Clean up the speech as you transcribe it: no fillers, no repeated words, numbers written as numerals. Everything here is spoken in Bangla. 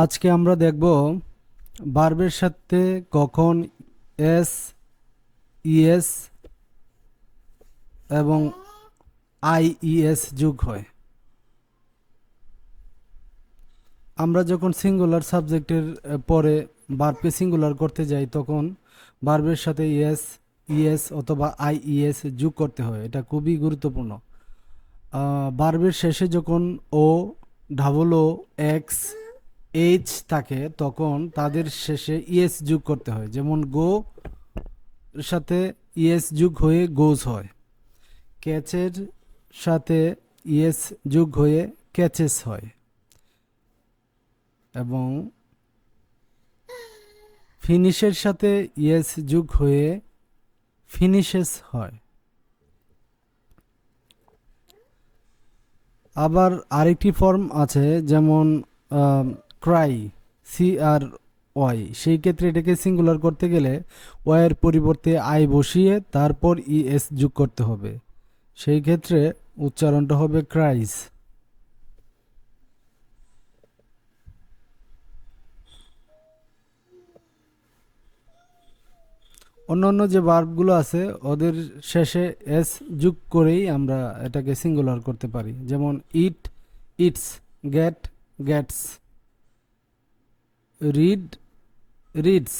আজকে আমরা দেখব ভার্বের সাথে কখন এস, ইএস এবং আইইএস যোগ হয়। আমরা যখন সিঙ্গুলার সাবজেক্টের পরে ভার্বকে সিঙ্গুলার করতে যাই তখন ভার্বের সাথে এস, ইএস অথবা আইইএস যোগ করতে হয়। এটা খুবই গুরুত্বপূর্ণ। ভার্বের শেষে যখন ও, ডাবল ও, এক্স, এইচ থাকে তখন তাদের শেষে ইএস যোগ করতে হয়। যেমন গো এর সাথে ইএস যোগ হয়ে গোজ হয়, ক্যাচের সাথে ইএস যোগ হয়ে ক্যাচেস হয় এবং ফিনিশের সাথে ইএস যোগ হয়ে ফিনিশেস হয়। আবার আরেকটি ফর্ম আছে যেমন ক্রাই, সি আর ওয়াই, সেই ক্ষেত্রে এটাকে সিঙ্গুলার করতে গেলে ওয়াইয়ের পরিবর্তে আই বসিয়ে তারপর ইএস যোগ করতে হবে। সেই ক্ষেত্রে উচ্চারণটা হবে ক্রাইস। অন্যান্য যে ভার্বগুলো আছে ওদের শেষে এস যোগ করেই আমরা এটাকে সিঙ্গুলার করতে পারি। যেমন eat, eats, get, gets, read, reads.